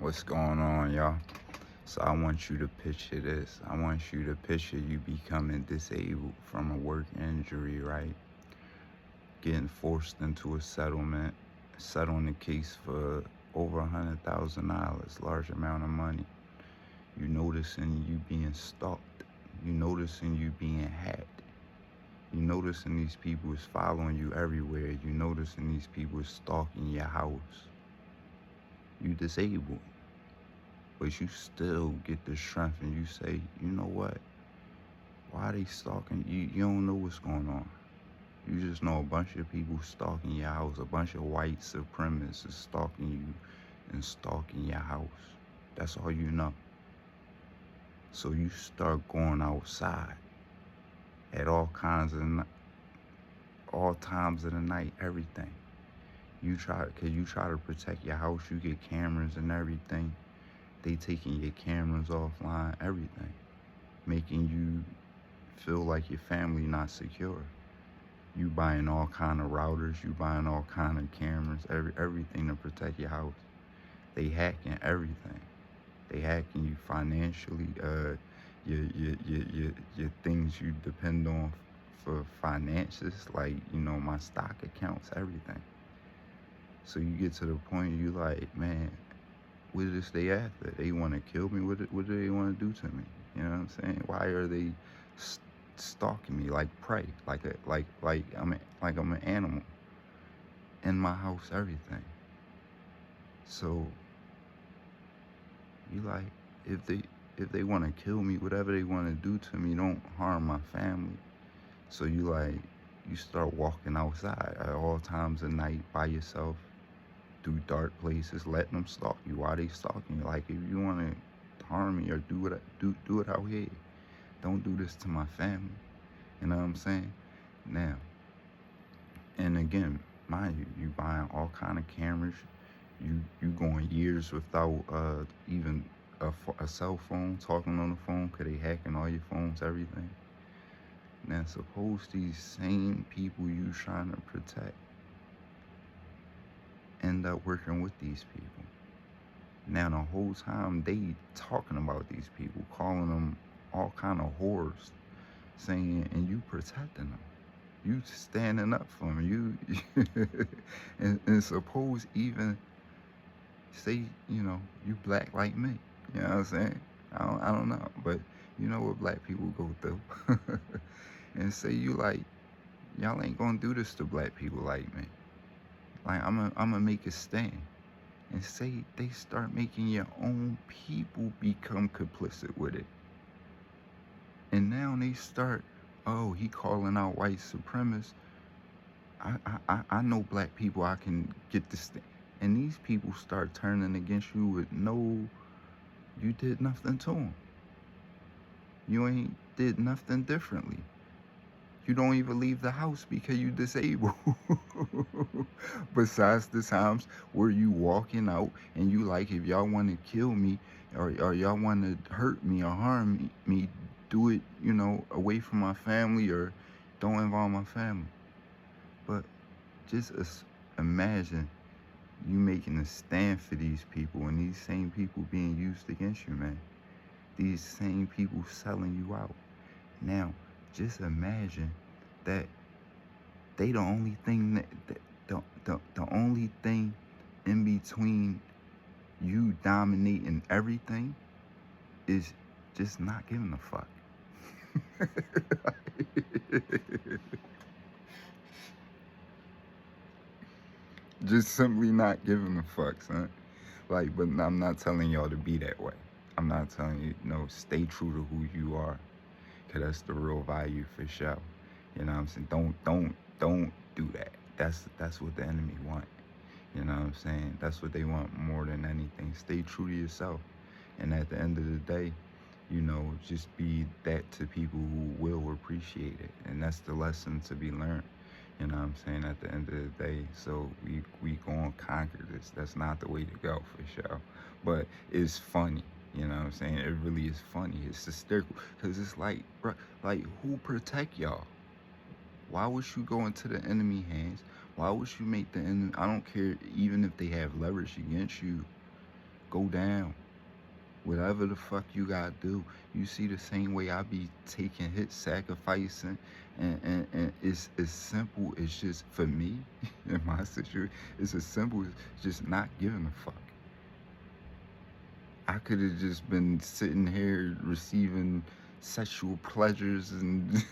What's going on, y'all? So I want you to picture this. I want you to picture you becoming disabled from a work injury, right? Getting forced into a settlement, settling the case for over $100,000, large amount of money. You noticing you being stalked. You noticing you being hacked. You noticing these people is following you everywhere. You noticing these people is stalking your house. You disabled. But you still get the strength and you say, you know what? Why are they stalking? You don't know what's going on. You just know a bunch of people stalking your house. A bunch of white supremacists stalking you and stalking your house. That's all you know. So you start going outside at all times of the night, everything. Cause you try to protect your house. You get cameras and everything. They taking your cameras offline, everything, making you feel like your family not secure. You buying all kind of routers, you buying all kind of cameras, everything to protect your house. They hacking everything. They hacking you financially. Your things you depend on for finances, like my stock accounts, everything. So you get to the point you like, man, what is they after? They want to kill me? What do they want to do to me? You know what I'm saying? Why are they stalking me like prey, like I'm an animal in my house, everything? So you like, if they want to kill me, whatever they want to do to me, don't harm my family. So you start walking outside at all times of night by yourself through dark places, letting them stalk you. Why they stalking you? Like, if you want to harm me or do it out here. Don't do this to my family. You know what I'm saying? Now, and again, mind you, you buying all kind of cameras. You going years without even a cell phone, talking on the phone, cause they hacking all your phones, everything. Now, suppose these same people you trying to protect end up working with these people. Now, the whole time they talking about these people, calling them all kind of whores, saying, and you protecting them. You standing up for them. And suppose even say, you black like me. You know what I'm saying? I don't know. But you know what black people go through. And say you like, y'all ain't gonna do this to black people like me. Like, I'm gonna make a stand. And say they start making your own people become complicit with it. And now they start, oh, he calling out white supremacists. I know black people, I can get this thing. And these people start turning against you with you did nothing to them. You ain't did nothing differently. You don't even leave the house because you disabled. Besides the times where you walking out and you like, if y'all want to kill me or y'all want to hurt me or harm me, do it, away from my family or don't involve my family. But just imagine you making a stand for these people and these same people being used against you, man. These same people selling you out. Now, just imagine that they the only thing the only thing in between you dominating everything is just not giving a fuck. Just simply not giving a fuck, son. Like, but I'm not telling y'all to be that way. I'm not telling you, stay true to who you are. Cause that's the real value for sure. You know what I'm saying? Don't do that. That's what the enemy want. You know what I'm saying? That's what they want more than anything. Stay true to yourself. And at the end of the day, just be that to people who will appreciate it. And that's the lesson to be learned. You know what I'm saying? At the end of the day. So we gonna conquer this. That's not the way to go for sure. But it's funny. You know what I'm saying? It really is funny. It's hysterical. Because it's like, bro, like, who protect y'all? Why would you go into the enemy hands? Why would you make the enemy? I don't care, even if they have leverage against you. Go down. Whatever the fuck you gotta do. You see the same way I be taking hits, sacrificing, and it's as simple as just, for me, in my situation, it's as simple as just not giving a fuck. I could have just been sitting here receiving sexual pleasures and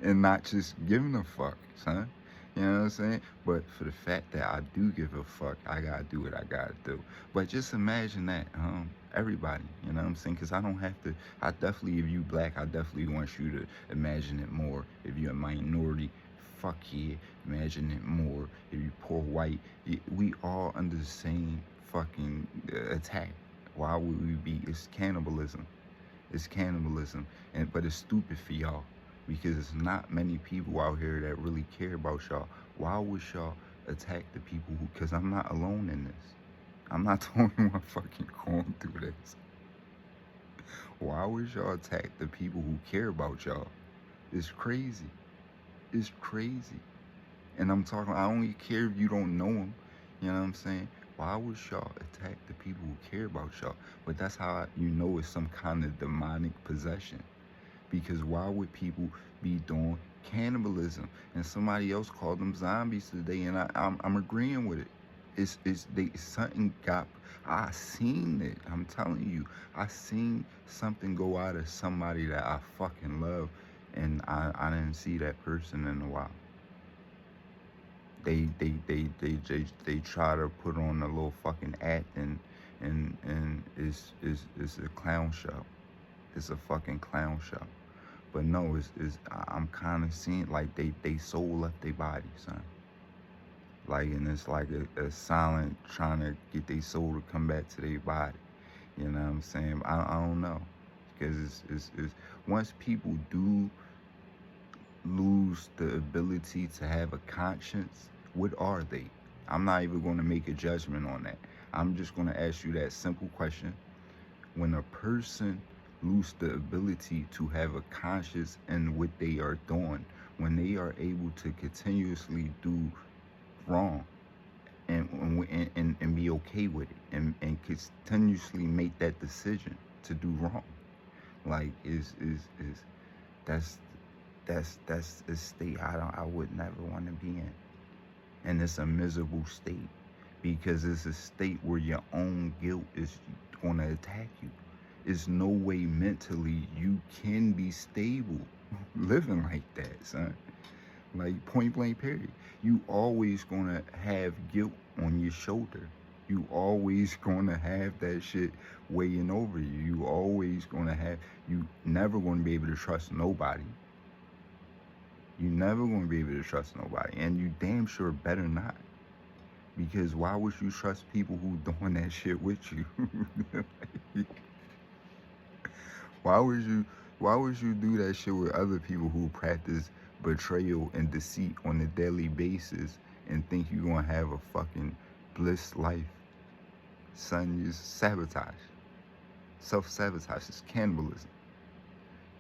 and not just giving a fuck, son. You know what I'm saying? But for the fact that I do give a fuck, I gotta do what I gotta do. But just imagine that, everybody, you know what I'm saying? Because I don't have to, I definitely, if you black, I definitely want you to imagine it more. If you're a minority, fuck yeah, imagine it more. If you poor white, we all under the same fucking attack. Why would we be? It's cannibalism. It's cannibalism. But it's stupid for y'all, because there's not many people out here that really care about y'all. Why would y'all attack the people who, because I'm not alone in this. I'm not the only one fucking going through this. Why would y'all attack the people who care about y'all? It's crazy. It's crazy. And I'm talking, I don't even care if you don't know them. You know what I'm saying? Why would y'all attack the people who care about y'all? But that's how you know it's some kind of demonic possession. Because why would people be doing cannibalism? And somebody else called them zombies today, and I'm agreeing with it. Something got, I seen it. I'm telling you, I seen something go out of somebody that I fucking love, and I didn't see that person in a while. They try to put on a little fucking act, and it's a clown show. It's a fucking clown show. But no, I'm kind of seeing like they soul left their body, son. Like, and it's like a silent trying to get their soul to come back to their body. You know what I'm saying? I don't know, because it's once people do lose the ability to have a conscience, what are they? I'm not even going to make a judgment on that. I'm just going to ask you that simple question. When a person lose the ability to have a conscience in what they are doing, when they are able to continuously do wrong and be okay with it, and continuously make that decision to do wrong, like that's a state I would never want to be in. And it's a miserable state, because it's a state where your own guilt is going to attack you. There's no way mentally you can be stable living like that, son. Like, point blank period. You always gonna have guilt on your shoulder. You always gonna have that shit weighing over you. You always gonna have, you never gonna be able to trust nobody. You never gonna be able to trust nobody. And you damn sure better not. Because why would you trust people who doing that shit with you? Why would you do that shit with other people who practice betrayal and deceit on a daily basis and think you're gonna have a fucking bliss life? Son, you sabotage. Self-sabotage is cannibalism.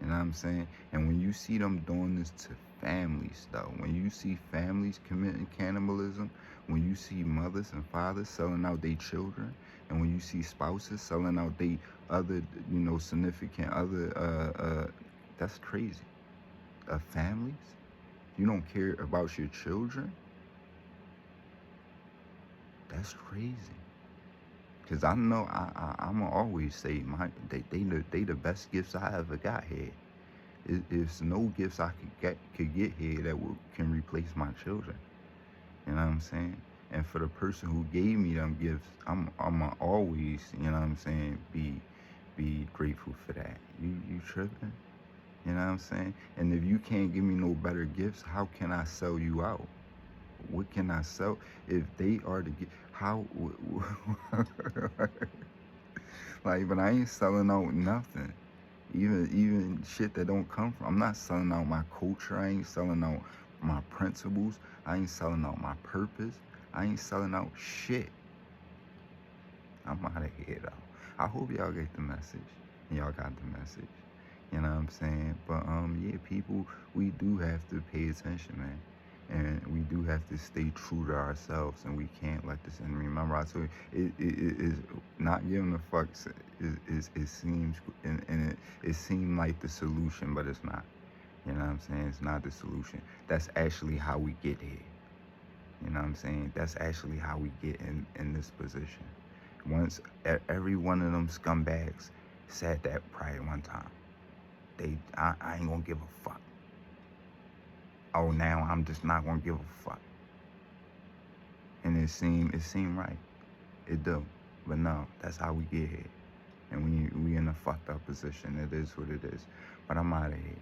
You know what I'm saying? And when you see them doing this to families, though, when you see families committing cannibalism, when you see mothers and fathers selling out their children, and when you see spouses selling out their other, significant other, that's crazy. Families? You don't care about your children? That's crazy. Cause I know I'ma always say they the best gifts I ever got here. It's no gifts I could get here that can replace my children. You know what I'm saying? And for the person who gave me them gifts, I'ma always, you know what I'm saying, be grateful for that. You tripping? You know what I'm saying? And if you can't give me no better gifts, how can I sell you out? What can I sell if they are the gift? How? Like, but I ain't selling out nothing. Even shit that don't come from. I'm not selling out my culture. I ain't selling out my principles. I ain't selling out my purpose. I ain't selling out shit. I'm out of here though. I hope y'all get the message. And y'all got the message. You know what I'm saying? But yeah, people, we do have to pay attention, man. And we do have to stay true to ourselves, and we can't let this. And remember, I told you, it is not giving a fuck. It seems, and it seemed like the solution, but it's not. You know what I'm saying? It's not the solution. That's actually how we get here. You know what I'm saying? That's actually how we get in this position. Once every one of them scumbags said that probably one time, I ain't gonna give a fuck. Oh, now I'm just not gonna give a fuck. And it seemed right. It do. But no, that's how we get here. And we in a fucked up position. It is what it is. But I'm out of here.